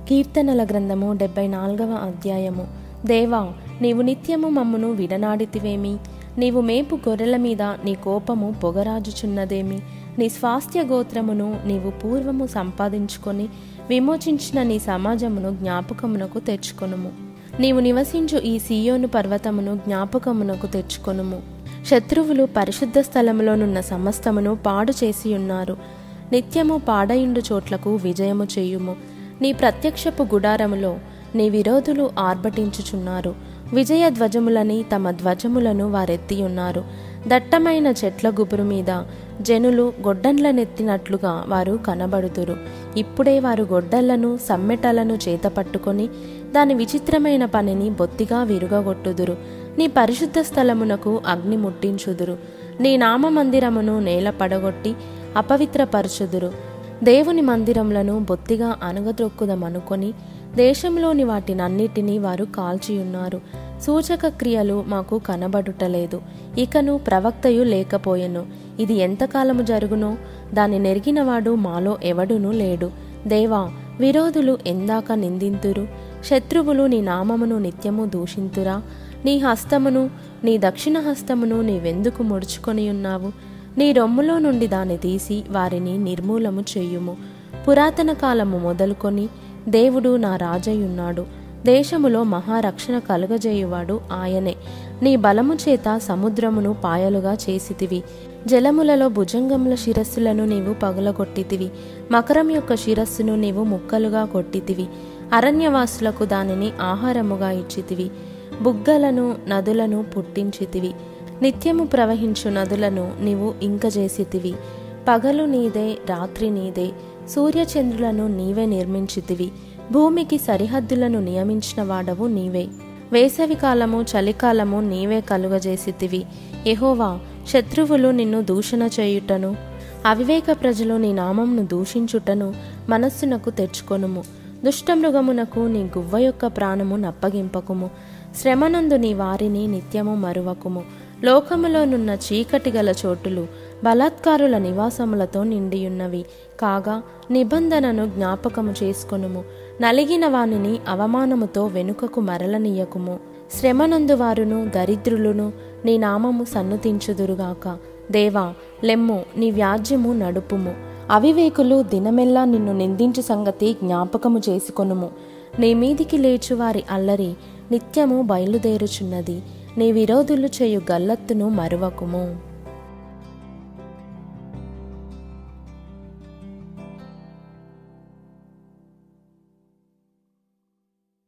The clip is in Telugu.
కీర్తనల గ్రంథము 74వ అధ్యాయము. దేవా, నీవు నిత్యము మమ్మును విడనాడితివేమి? నీవు మేపు గొర్రెల మీద నీ కోపము పొగరాజుచున్నదేమి? నీ స్వాస్థ్య గోత్రమును నీవు పూర్వము సంపాదించుకొని విమోచించిన నీ సమాజమును జ్ఞాపకమునకు తెచ్చుకొనుము. నీవు నివసించు ఈ సీయోను పర్వతమును జ్ఞాపకమునకు తెచ్చుకొనుము. శత్రువులు పరిశుద్ధ స్థలములోనున్న సమస్తమును పాడు చేసి ఉన్నారు. నిత్యము పాడయిండు చోట్లకు విజయము చేయుము. నీ ప్రత్యక్షపు గుడారములో నీ విరోధులు ఆర్భటించుచున్నారు. విజయ ధ్వజములని తమ ధ్వజములను వారెత్తి ఉన్నారు. దట్టమైన చెట్ల గుబురు మీద జనులు గొడ్డన్లనెత్తినట్లుగా వారు కనబడుదురు. ఇప్పుడే వారు గొడ్డళ్లను సమ్మెటలను చేతపట్టుకొని దాని విచిత్రమైన పనిని బొత్తిగా విరుగగొట్టుదురు. నీ పరిశుద్ధ స్థలమునకు అగ్ని ముట్టించుదురు. నీ నామ మందిరమును నేల పడగొట్టి అపవిత్రపరచుదురు. దేవుని మందిరములను బొత్తిగా అణగద్రొక్కుదమనుకొని దేశంలోని వాటినన్నిటినీ వారు కాల్చియున్నారు. సూచక క్రియలు మాకు కనబడుటలేదు. ఇకను ప్రవక్తయు లేకపోయెను. ఇది ఎంతకాలము జరుగునో దాని నెరిగినవాడు మాలో ఎవడునూ లేడు. దేవా, విరోధులు ఎందాక నిందింతురు? శత్రువులు నీ నామమును నిత్యము దూషింతురా? నీ హస్తమును నీ దక్షిణ హస్తమును నీవెందుకు ముడుచుకొని ఉన్నావు? నీ రొమ్ములో నుండి దాన్ని తీసి వారిని నిర్మూలము చెయ్యుము. పురాతన కాలము మొదలుకొని దేవుడు నా రాజయ్యున్నాడు. దేశములో మహారక్షణ కలుగజేయువాడు ఆయనే. నీ బలము చేత సముద్రమును పాయలుగా చేసితివి. జలములలో భుజంగముల శిరస్సులను నీవు పగులగొట్టితివి. మకరం యొక్క శిరస్సును నీవు ముక్కలుగా కొట్టితివి. అరణ్యవాసులకు దానిని ఆహారముగా ఇచ్చితివి. బుగ్గలను నదులను పుట్టించితివి. నిత్యము ప్రవహించు నదులను నీవు ఇంకజేసితివి. పగలు నీదే, రాత్రి నీదే. సూర్యచంద్రులను నీవే నిర్మించితివి. భూమికి సరిహద్దులను నియమించిన వాడవు నీవే. వేసవికాలము చలికాలము నీవే కలుగజేసితివి. యెహోవా, శత్రువులు నిన్ను దూషణ చేయుటను అవివేక ప్రజలు నీ నామంను దూషించుటను మనస్సునకు తెచ్చుకొనుము. దుష్టమృగమునకు నీ గువ్వ యొక్క ప్రాణము నప్పగింపకుము. శ్రమనందు నీ వారిని నిత్యము మరువకుము. లోకములోనున్న చీకటి గల చోటులు బలాత్కారుల నివాసములతో నిండియున్నవి. కాగా నిబంధనను జ్ఞాపకము చేసుకొనుము. నలిగిన వానిని అవమానముతో వెనుకకు మరలనీయకుము. శ్రమనందు వారును దరిద్రులును నీ నామము సన్నుతించుదురుగాక. దేవా, లెమ్ము, నీ వ్యాజ్యము నడుపుము. అవివేకులు దినమెల్లా నిన్ను నిందించు సంగతి జ్ఞాపకము చేసుకొనుము. నీ మీదికి లేచువారి అల్లరి నిత్యము బయలుదేరుచున్నది. నీ విరోధులు చేయు గల్లత్తును మరువకుము.